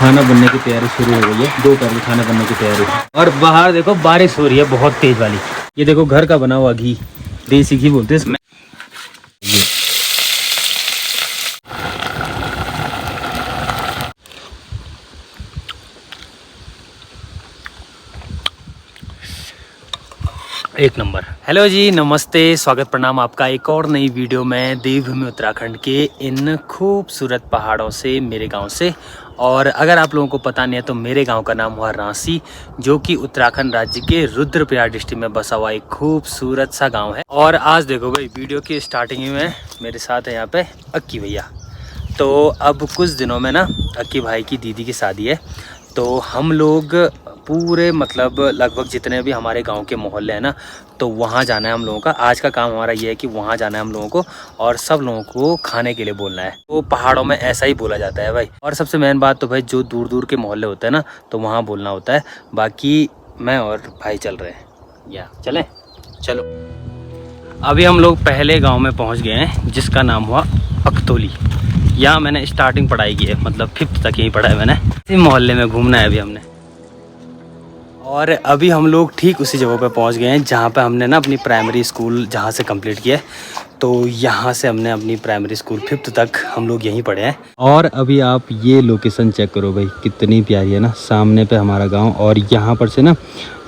खाना बनने की तैयारी शुरू हो गई है। दोपहर के खाना बनने की तैयारी। और बाहर देखो बारिश हो रही है बहुत तेज वाली। ये देखो घर का बना हुआ घी, देसी घी बोलते हैं इसमें। एक नंबर। हेलो जी, नमस्ते, स्वागत प्रणाम आपका एक और नई वीडियो में देवभूमि उत्तराखंड के इन खूबसूरत पहाड़ों से, मेरे गांव से। और अगर आप लोगों को पता नहीं है तो मेरे गांव का नाम हुआ रांसी, जो कि उत्तराखंड राज्य के रुद्रप्रयाग डिस्ट्रिक्ट में बसा हुआ एक खूबसूरत सा गांव है। और आज देखो भाई, वीडियो की स्टार्टिंग में मेरे साथ है यहाँ पे अक्की भैया। तो अब कुछ दिनों में ना अक्की भाई की दीदी की शादी है, तो हम लोग पूरे मतलब लगभग जितने भी हमारे गांव के मोहल्ले हैं ना, तो वहाँ जाना है हम लोगों का। आज का काम हमारा ये है कि वहाँ जाना है हम लोगों को और सब लोगों को खाने के लिए बोलना है। तो पहाड़ों में ऐसा ही बोला जाता है भाई। और सबसे मेन बात तो भाई, जो दूर दूर के मोहल्ले होते हैं ना, तो वहाँ बोलना होता है। बाकी मैं और भाई चल रहे हैं, या चलें? चलो। अभी हम लोग पहले गाँव में पहुँच गए हैं, जिसका नाम हुआ अकतौली। यहाँ मैंने स्टार्टिंग पढ़ाई की है, मतलब 5th तक यहीं पढ़ा है मैंने। इसी मोहल्ले में घूमना है अभी हमने। और अभी हम लोग ठीक उसी जगह पे पहुंच गए हैं जहाँ पे हमने ना अपनी प्राइमरी स्कूल जहाँ से कंप्लीट किया है। तो यहाँ से हमने अपनी प्राइमरी स्कूल 5th तक हम लोग यहीं पढ़े हैं। और अभी आप ये लोकेशन चेक करो भाई, कितनी प्यारी है ना। सामने पे हमारा गांव, और यहाँ पर से ना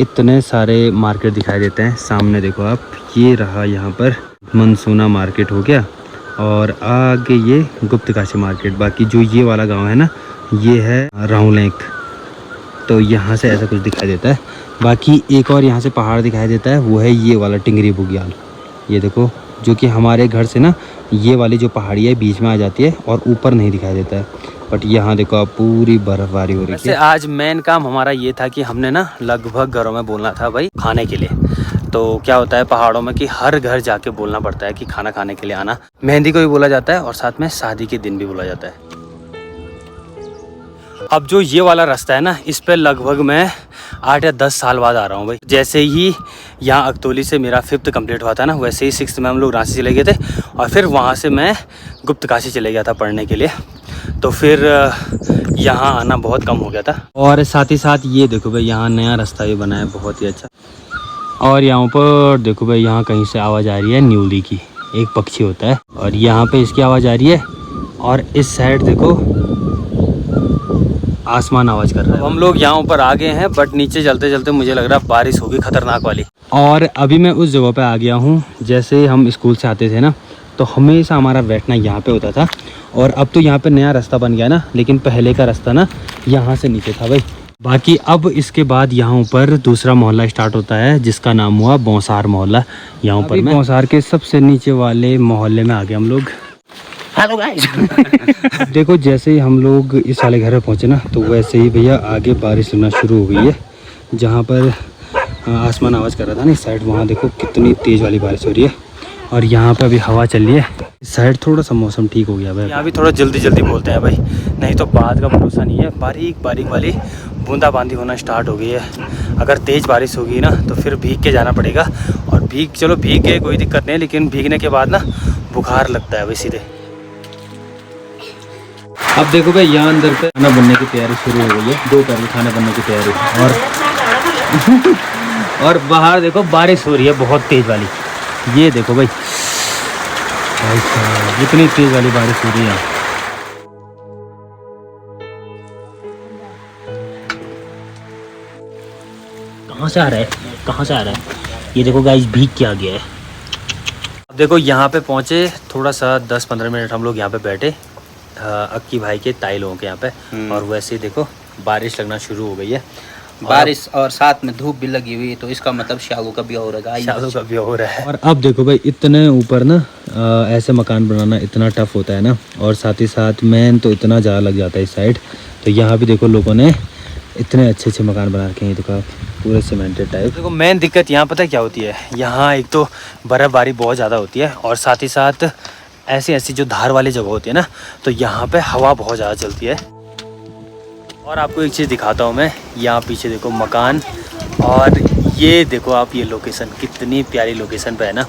इतने सारे मार्केट दिखाई देते हैं। सामने देखो आप, ये रहा यहाँ पर मनसूना मार्केट हो गया, और आगे ये गुप्तकाशी मार्केट। बाकी जो ये वाला गाँव है ना, ये है राउलेक। तो यहाँ से ऐसा कुछ दिखाई देता है। बाकी एक और यहाँ से पहाड़ दिखाई देता है, वो है ये वाला टिंगरी बुग्याल। ये देखो, जो कि हमारे घर से ना ये वाली जो पहाड़ी है बीच में आ जाती है और ऊपर नहीं दिखाई देता है। बट यहाँ देखो आप, पूरी बर्फबारी हो रही है। आज मेन काम हमारा ये था कि हमने ना लगभग घरों में बोलना था भाई खाने के लिए। तो क्या होता है पहाड़ों में कि हर घर जाके बोलना पड़ता है कि खाना खाने के लिए आना। मेहंदी को भी बोला जाता है और साथ में शादी के दिन भी बोला जाता है। अब जो ये वाला रास्ता है ना, इस पे लगभग मैं 8 या 10 साल बाद आ रहा हूँ भाई। जैसे ही यहाँ अकतौली से मेरा 5th कंप्लीट हुआ था ना, वैसे ही 6th में हम लोग रांची चले गए थे। और फिर वहाँ से मैं गुप्तकाशी चले गया था पढ़ने के लिए। तो फिर यहाँ आना बहुत कम हो गया था। और साथ ही साथ ये देखो भाई, यहाँ नया रास्ता भी बना है, बहुत ही अच्छा। और यहाँ पर देखो भाई, यहाँ कहीं से आवाज़ आ रही है न्यूली की, एक पक्षी होता है, और यहाँ पर इसकी आवाज़ आ रही है। और इस साइड देखो आसमान आवाज कर रहा है। हम लोग यहाँ ऊपर आ गए हैं, बट नीचे चलते चलते मुझे लग रहा है बारिश होगी खतरनाक वाली। और अभी मैं उस जगह पे आ गया हूँ, जैसे हम स्कूल से आते थे ना, तो हमेशा हमारा बैठना यहाँ पे होता था। और अब तो यहाँ पे नया रास्ता बन गया ना, लेकिन पहले का रास्ता ना यहाँ से नीचे था भाई। बाकी अब इसके बाद यहाँ ऊपर दूसरा मोहल्ला स्टार्ट होता है, जिसका नाम हुआ बौसार मोहल्ला। यहाँ ऊपर मैं बौसार के सबसे नीचे वाले मोहल्ले में आ गए हम लोग। Hello guys. देखो, जैसे ही हम लोग इस वाले घर में पहुंचे ना, तो वैसे ही भैया आगे बारिश होना शुरू हो गई है। जहाँ पर आसमान आवाज़ कर रहा था ना, इस साइड, वहाँ देखो कितनी तेज़ वाली बारिश हो रही है। और यहाँ पे अभी हवा चल रही है। इस साइड थोड़ा सा मौसम ठीक हो गया भाई। यहाँ भी थोड़ा जल्दी जल्दी बोलते हैं भाई, नहीं तो बाद का भरोसा नहीं है। बारीक बारीक वाली बूंदाबांदी होना स्टार्ट हो गई है। अगर तेज़ बारिश होगी ना, तो फिर भीग के जाना पड़ेगा। और चलो भीग के कोई दिक्कत नहीं, लेकिन भीगने के बाद ना बुखार लगता है भाई सीधे। अब देखो भाई, यहाँ अंदर पे खाना बनने की तैयारी शुरू हो गई है। दोपहर के खाना बनने की तैयारी। और बाहर देखो बारिश हो रही है बहुत तेज़ वाली। ये देखो भाई, इतनी तेज़ वाली बारिश हो रही है। कहाँ से आ रहा है, कहाँ से आ रहा है? ये देखो गाइस, भीग के आ गया है। अब देखो यहाँ पे पहुँचे, थोड़ा सा 10-15 मिनट हम लोग यहाँ पे बैठे अक्की भाई के ताई लोगों के यहाँ पे। और वैसे ही देखो बारिश लगना शुरू हो गई है। बारिश और साथ में धूप भी लगी हुई है, तो इसका मतलब शालू का भी हो रहा है। शालू का भी हो रहा है। और अब देखो भाई, इतने ऊपर ना ऐसे मकान बनाना इतना टफ होता है ना। और साथ ही साथ मेन तो इतना ज़्यादा लग जाता है इस साइड। तो यहाँ भी देखो लोगों ने इतने अच्छे अच्छे मकान बना रखे हैं, देखो पूरे सीमेंटेड टाइप। देखो मेन दिक्कत यहाँ पता है क्या होती है, यहाँ एक तो बर्फ़बारी बहुत ज़्यादा होती है, और साथ ही साथ ऐसी जो धार वाली जगह होती है ना, तो यहाँ पे हवा बहुत ज़्यादा चलती है। और आपको एक चीज़ दिखाता हूँ मैं, यहाँ पीछे देखो मकान, और ये देखो आप, ये लोकेशन कितनी प्यारी लोकेशन पे है ना।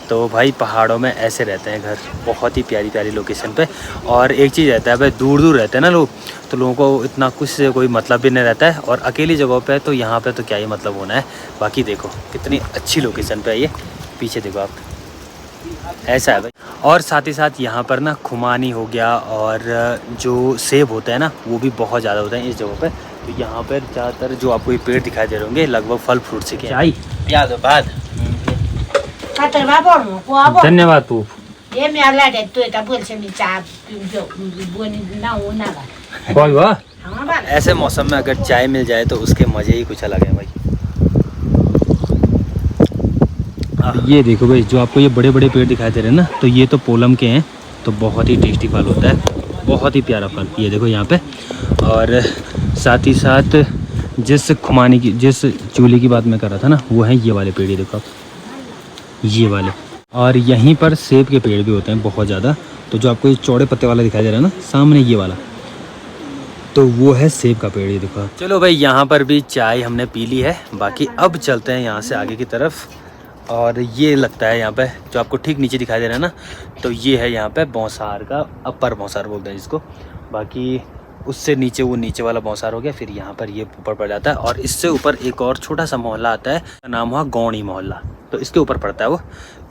तो भाई पहाड़ों में ऐसे रहते हैं घर, बहुत ही प्यारी प्यारी लोकेशन पे। और एक चीज़ रहता है भाई, दूर दूर रहते हैं ना लोग, तो लोगों को इतना कुछ से कोई मतलब भी नहीं रहता है। और अकेली जगहों पे तो यहाँ पे तो क्या ही मतलब होना है। बाकी देखो कितनी अच्छी लोकेशन पे है ये, पीछे देखो आप, ऐसा है भाई। और साथ ही साथ यहाँ पर ना खुमानी हो गया, और जो सेब होता है ना वो भी बहुत ज़्यादा होता है इस जगह पे। तो यहाँ पर ज़्यादातर जो आपको ये पेड़ दिखाई दे रहे होंगे लगभग फल फ्रूट से क्या है। धन्यवाद पू। कोई हुआ ऐसे मौसम में अगर चाय मिल जाए तो उसके मज़े ही कुछ अलग है भाई। ये देखो भाई, जो आपको ये बड़े बड़े पेड़ दिखाई दे रहे हैं ना, तो ये तो पोलम के हैं। तो बहुत ही टेस्टी फल होता है, बहुत ही प्यारा फल, ये देखो यहाँ पे। और साथ ही साथ जिस खुमानी की, जिस चूल्हे की बात मैं कर रहा था ना, वो है ये वाले पेड़, ये देखो आप, ये वाले। और यहीं पर सेब के पेड़ भी होते हैं बहुत ज़्यादा। तो जो आपको ये चौड़े पत्ते वाला दिखाई दे रहा है ना सामने, ये वाला, तो वो है सेब का पेड़, ये देखो। चलो भाई, यहाँ पर भी चाय हमने पी ली है। बाकी अब चलते हैं यहाँ से आगे की तरफ। और ये लगता है यहाँ पे जो आपको ठीक नीचे दिखाई दे रहा है ना, तो ये है यहाँ पे बौसार का, अपर बौसार बोलते हैं जिसको। बाकी उससे नीचे वो नीचे वाला बौसार हो गया, फिर यहाँ पर ये ऊपर पड़ जाता है। और इससे ऊपर एक और छोटा सा मोहल्ला आता है, नाम हुआ गौणी मोहल्ला, तो इसके ऊपर पड़ता है वो।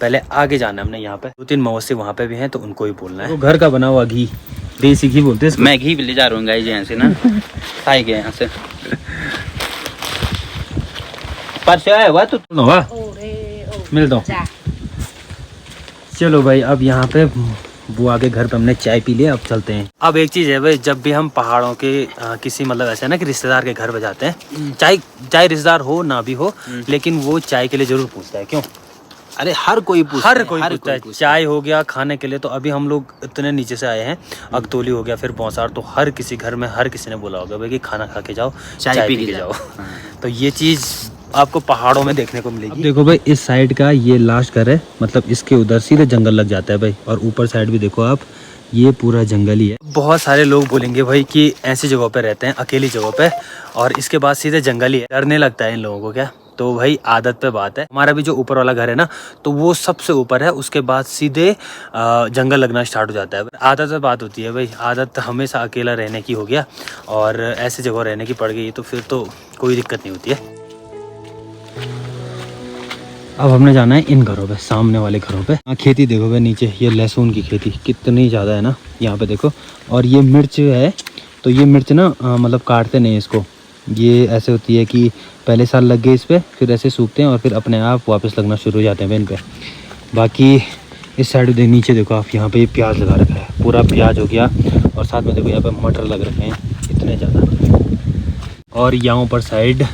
पहले आगे जाना है हमने, यहाँ पे 2-3 मौसे वहाँ पे भी हैं, तो उनको ही बोलना है। तो घर का बना हुआ घी, देसी घी बोलते हैं। मैं घी भी ले जा रहा हूँ गाइस यहाँ से ना, खाई गए यहाँ से पर से आया हुआ तो मिल दो। चलो भाई, अब यहाँ पे बुआ के घर पे हमने चाय पी लिया, अब चलते हैं। अब एक चीज़ है भाई, जब भी हम पहाड़ों के किसी मतलब ऐसा है ना कि रिश्तेदार के घर पे जाते हैं, चाहे रिश्तेदार हो ना भी हो, लेकिन वो चाय के लिए जरूर पूछता है। क्यों? अरे हर कोई पूछता है चाय हो गया खाने के लिए। तो अभी हम लोग इतने नीचे से आए हैं, अगतौली हो गया, फिर बौसार, तो हर किसी घर में हर किसी ने बोला होगा भाई कि खाना खा के जाओ, चाय पी के जाओ। तो ये चीज़ आपको पहाड़ों में देखने को मिलेगी। अब देखो भाई, इस साइड का ये लास्ट घर है, मतलब इसके उधर सीधे जंगल लग जाता है भाई। और ऊपर साइड भी देखो आप, ये पूरा जंगल ही है। बहुत सारे लोग बोलेंगे भाई कि ऐसी जगहों पे रहते हैं, अकेली जगहों पे, और इसके बाद सीधे जंगल ही है। डरने लगता है इन लोगों को क्या? तो भाई आदत पे बात है। हमारा भी जो ऊपर वाला घर है ना, तो वो सबसे ऊपर है, उसके बाद सीधे जंगल लगना स्टार्ट हो जाता है। आदत पे बात होती है भाई, आदत हमेशा अकेला रहने की हो गया और ऐसी जगह रहने की पड़ गई, तो फिर तो कोई दिक्कत नहीं होती है। अब हमने जाना है इन घरों पे, सामने वाले घरों पे। हाँ, खेती देखो भाई नीचे, ये लहसुन की खेती कितनी ज़्यादा है ना यहाँ पे देखो। और ये मिर्च है, तो ये मिर्च ना मतलब काटते नहीं इसको, ये ऐसे होती है कि पहले साल लग गए इस पर, फिर ऐसे सूखते हैं और फिर अपने आप वापस लगना शुरू हो जाते हैं इन पर। बाकी इस साइड देख, नीचे देखो आप, यहाँ पे प्याज लगा रखा है, पूरा प्याज हो गया। और साथ में देखो यहाँ पे मटर लग रखे हैं इतने ज़्यादा। और यहाँ पर साइड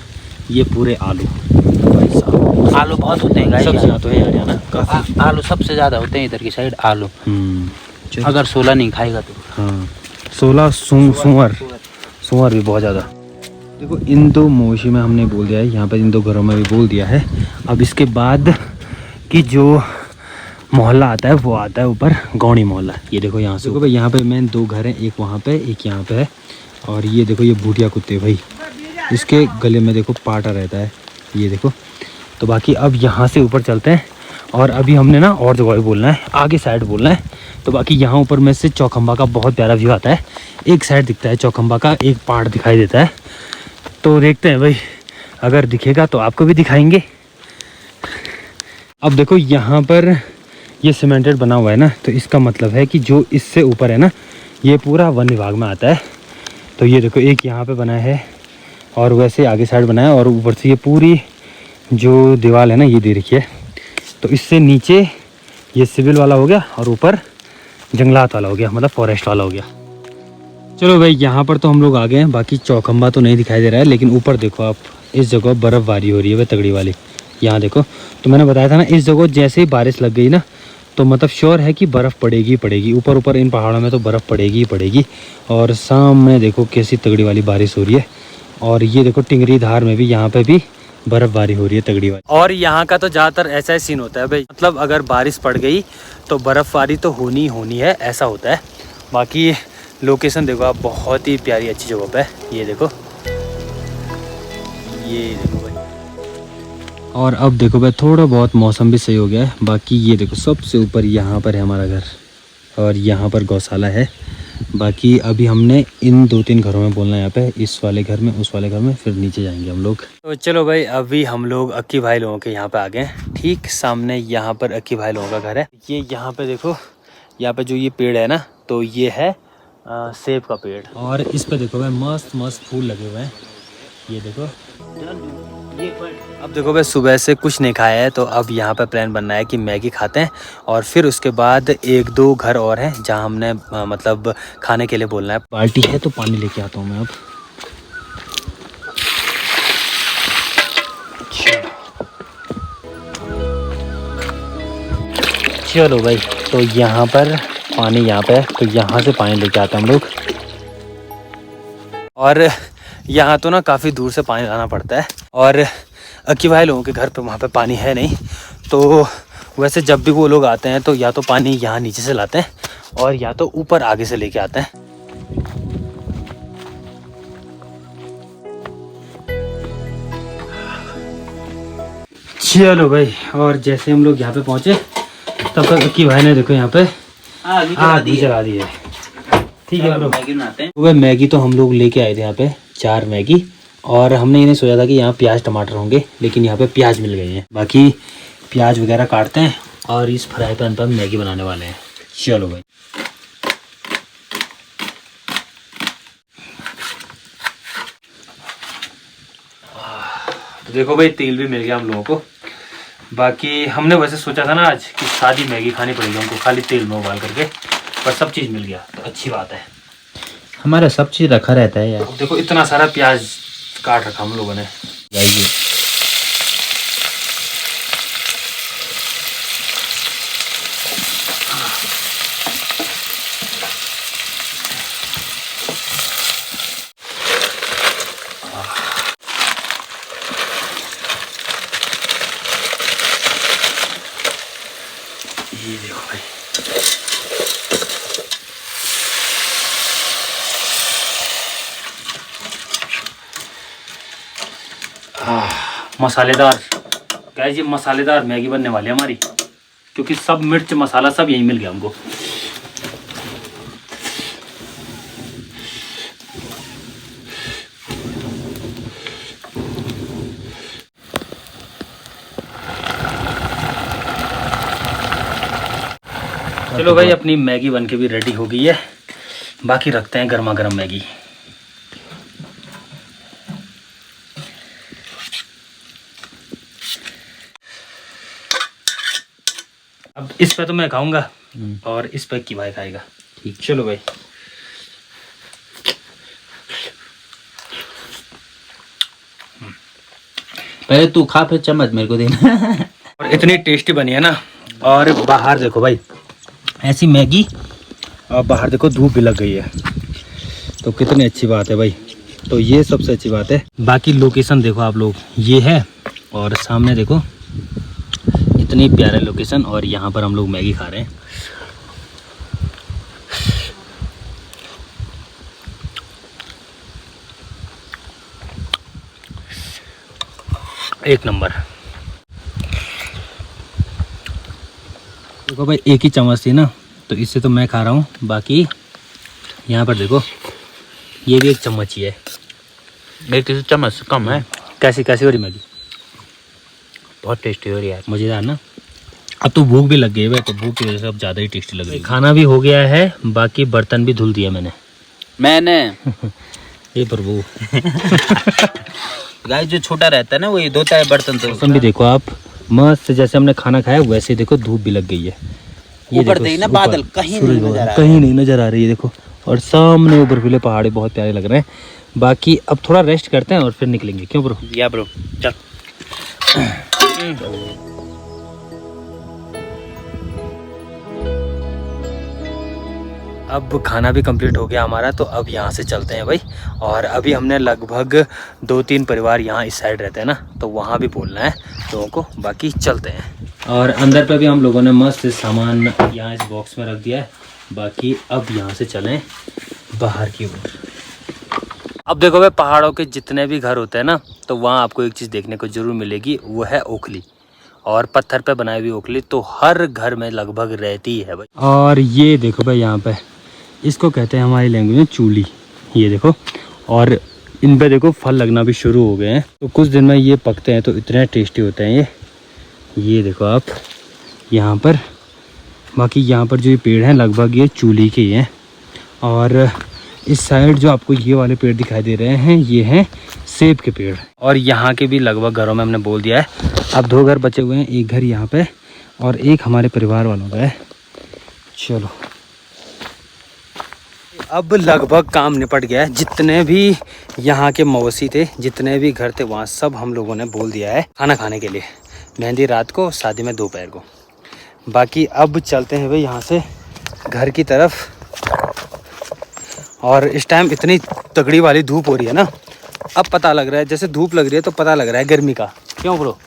ये पूरे आलू, भाई साहब आलू बहुत होते हैं गाइस, सबसे ज़्यादा है यार ना, काफ़ी आलू सबसे ज़्यादा होते हैं इधर की साइड आलू। अगर 16 नहीं खाएगा तो हाँ 16 सुअर भी बहुत ज़्यादा। देखो इन दो मवेशी में हमने बोल दिया है, यहाँ पर इन दो घरों में भी बोल दिया है। अब इसके बाद कि जो मोहल्ला आता है वो आता है ऊपर गौणी मोहल्ला। ये देखो यहाँ से, देखो भाई यहाँ पे मेन 2 घर हैं, एक वहाँ पे एक यहाँ पे है। और ये देखो ये भूटिया कुत्ते भाई, इसके गले में देखो पाटा रहता है, ये देखो। तो बाकी अब यहाँ से ऊपर चलते हैं, और अभी हमने ना और जगह बोलना है, आगे साइड बोलना है। तो बाकी यहाँ ऊपर में से चौखंबा का बहुत प्यारा व्यू आता है, एक साइड दिखता है चौखंबा का, एक पहाड़ दिखाई देता है। तो देखते हैं भाई, अगर दिखेगा तो आपको भी दिखाएंगे। अब देखो यहाँ पर ये सीमेंटेड बना हुआ है ना, तो इसका मतलब है कि जो इससे ऊपर है ना, ये पूरा वन विभाग में आता है। तो ये देखो एक यहाँ पे बना है, और वैसे आगे साइड बना है, और ऊपर से ये पूरी जो दीवार है ना ये दे रखी है। तो इससे नीचे ये सिविल वाला हो गया, और ऊपर जंगलात वाला हो गया, मतलब फॉरेस्ट वाला हो गया। चलो भाई, यहाँ पर तो हम लोग आ गए हैं। बाकी चौखंबा तो नहीं दिखाई दे रहा है, लेकिन ऊपर देखो आप, इस जगह बर्फ़बारी हो रही है भाई तगड़ी वाली। यहाँ देखो, तो मैंने बताया था ना, इस जगह जैसे ही बारिश लग गई ना, तो मतलब श्योर है कि बर्फ़ पड़ेगी पड़ेगी। ऊपर ऊपर इन पहाड़ों में तो बर्फ़ पड़ेगी ही पड़ेगी। और सामने देखो कैसी तगड़ी वाली बारिश हो रही है। और ये देखो टिंगरी धार में भी, यहाँ पे भी बर्फ़बारी हो रही है तगड़ी वाली। और यहाँ का तो ज़्यादातर ऐसा ही सीन होता है भाई, मतलब अगर बारिश पड़ गई तो बर्फ़बारी तो होनी होनी है, ऐसा होता है। बाकी लोकेशन देखो आप, बहुत ही प्यारी अच्छी जगह पे है। ये देखो भाई, और अब देखो भाई थोड़ा बहुत मौसम भी सही हो गया है। बाकी ये देखो सबसे ऊपर यहाँ पर है हमारा घर और यहाँ पर गौशाला है। बाकी अभी हमने इन 2-3 घरों में बोलना है, यहाँ पे इस वाले घर में, उस वाले घर में, फिर नीचे जाएंगे हम लोग। तो चलो भाई अभी हम लोग अक्की भाई लोगों के यहाँ पे आ गए। ठीक सामने यहाँ पर अक्की भाई लोगों का घर है। ये यहाँ पे देखो, यहाँ पे जो ये पेड़ है ना, तो ये है सेब का पेड़। और इस पे देखो भाई मस्त मस्त फूल लगे हुए हैं, ये देखो। अब देखो भाई सुबह से कुछ नहीं खाया है, तो अब यहाँ पे प्लान बनना है कि मैगी खाते हैं और फिर उसके बाद 1-2 घर और हैं जहाँ हमने मतलब खाने के लिए बोलना है। बाल्टी है तो पानी लेके आता हूँ मैं अब। चलो भाई, तो यहाँ पर पानी यहाँ पे है, तो यहाँ से पानी लेके आते हैं हम लोग। और यहाँ तो ना काफ़ी दूर से पानी लाना पड़ता है और अक्की भाई लोगों के घर पे वहाँ पे पानी है नहीं, तो वैसे जब भी वो लोग आते हैं तो या तो पानी यहाँ नीचे से लाते हैं और या तो ऊपर आगे से लेके आते हैं। चलो भाई, और जैसे हम लोग यहाँ पे पहुँचे तब तक अक्की भाई ने देखो यहाँ पे आग भी जला दी है। ठीक है ब्रो, मैगी बनाते हैं। वह मैगी तो हम लोग लेके आए थे यहाँ पे 4 मैगी, और हमने इन्हें सोचा था कि यहाँ प्याज टमाटर होंगे, लेकिन यहाँ पे प्याज मिल गए हैं। बाकी प्याज वगैरह काटते हैं और इस फ्राई पैन पर हम मैगी बनाने वाले हैं। चलो भाई, तो देखो भाई तेल भी मिल गया हम लोगों को। बाकी हमने वैसे सोचा था ना आज कि सादी मैगी खानी पड़ेगी हमको, खाली तेल में उबाल करके, पर सब चीज़ मिल गया तो अच्छी बात है। हमारा सब चीज रखा रहता है यार। देखो इतना सारा प्याज काट रखा हम लोगों ने। जाइए, ये देखो भाई, मसालेदार गाइस, ये मसालेदार मैगी बनने वाली है हमारी, क्योंकि सब मिर्च मसाला सब यहीं मिल गया हमको। चलो भाई, अपनी मैगी बन के भी रेडी हो गई है। बाकी रखते हैं गर्मा गर्म मैगी। अब इस पे तो मैं खाऊंगा और इस पे की भाई खाएगा। ठीक, चलो भाई। पहले तू खा फिर चम्मच मेरे को देना। और इतनी टेस्टी बनी है ना। और बाहर देखो भाई, ऐसी मैगी, और बाहर देखो धूप भी लग गई है, तो कितनी अच्छी बात है भाई। तो ये सबसे अच्छी बात है। बाकी लोकेशन देखो आप लोग, ये है और सामने देखो इतनी प्यारा लोकेशन, और यहाँ पर हम लोग मैगी खा रहे हैं। एक नंबर। देखो भाई, एक ही चम्मच थी ना, तो इससे तो मैं खा रहा हूँ। बाकी यहाँ पर देखो, ये भी एक चम्मच ही है। एक चम्मच कम है। कैसी कैसी हो रही मैगी? बहुत टेस्टी हो रही है यार, मज़ेदार ना। अब तो भूख भी लग गई है, तो भूख की वजह से अब ज़्यादा ही टेस्टी लग रही है। खाना भी हो गया है, बाकी बर्तन भी धुल दिया मैंने। ये प्रभु। गाइस जो छोटा रहता है ना वही धोता है बर्तन। तो मौसम भी देखो आप, मस्त जैसे हमने खाना खाया वैसे देखो धूप भी लग गई है। ये ऊपर देखो, देखिए ना ऊपर बादल कहीं नहीं नजर आ रहा है। कहीं नहीं नजर आ रही है देखो, और सामने ऊपर बर्फीले पहाड़ बहुत प्यारे लग रहे हैं। बाकी अब थोड़ा रेस्ट करते हैं और फिर निकलेंगे। क्यों ब्रो? या ब्रो चल। अब खाना भी कंप्लीट हो गया हमारा, तो अब यहाँ से चलते हैं भाई। और अभी हमने लगभग 2-3 परिवार यहाँ इस साइड रहते हैं ना, तो वहाँ भी बोलना है लोगों को। बाकी चलते हैं। और अंदर पे भी हम लोगों ने मस्त सामान यहाँ इस बॉक्स में रख दिया है। बाकी अब यहाँ से चलें बाहर की ओर। अब देखो भाई, पहाड़ों के जितने भी घर होते हैं ना, तो वहाँ आपको एक चीज़ देखने को जरूर मिलेगी, वो है ओखली। और पत्थर पे बनाई हुई ओखली तो हर घर में लगभग रहती है भाई। और ये देखो भाई, यहाँ पे इसको कहते हैं हमारी लैंग्वेज में चूली। ये देखो, और इन पे देखो फल लगना भी शुरू हो गए हैं, तो कुछ दिन में ये पकते हैं तो इतने टेस्टी होते हैं ये देखो आप यहाँ पर। बाकी यहाँ पर जो ये पेड़ हैं लगभग ये चूली के ही हैं। और इस साइड जो आपको ये वाले पेड़ दिखाई दे रहे हैं, ये हैं सेब के पेड़। और यहाँ के भी लगभग घरों में हमने बोल दिया है। अब 2 घर बचे हुए हैं, एक घर यहाँ पे और एक हमारे परिवार वालों का है। चलो, अब लगभग काम निपट गया है। जितने भी यहाँ के मवेशी थे, जितने भी घर थे, वहाँ सब हम लोगों ने बोल दिया है खाना खाने के लिए। मेहंदी रात को, शादी में दोपहर को। बाकी अब चलते हैं भाई यहाँ से घर की तरफ। और इस टाइम इतनी तगड़ी वाली धूप हो रही है ना, अब पता लग रहा है, जैसे धूप लग रही है तो पता लग रहा है गर्मी का। क्यों ब्रो?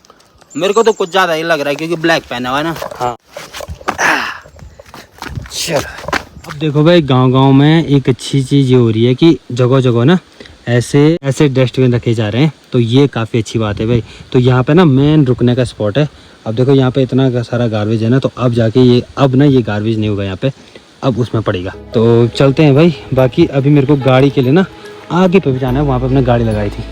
मेरे को तो कुछ ज़्यादा ही लग रहा है क्योंकि ब्लैक पहना हुआ है ना। हाँ, चलो। अब देखो भाई, गांव-गांव में एक अच्छी चीज़ ये हो रही है कि जगह जगह ना ऐसे डस्टबिन रखे जा रहे हैं, तो ये काफ़ी अच्छी बात है भाई। तो यहाँ पे ना मेन रुकने का स्पॉट है। अब देखो यहाँ पे इतना सारा गार्बेज है ना, तो अब जाके ये गार्बेज नहीं होगा यहाँ पे, अब उसमें पड़ेगा। तो चलते हैं भाई। बाकी अभी मेरे को गाड़ी के लिए ना आगे पे भी जाना है, वहाँ पे अपने गाड़ी लगाई थी।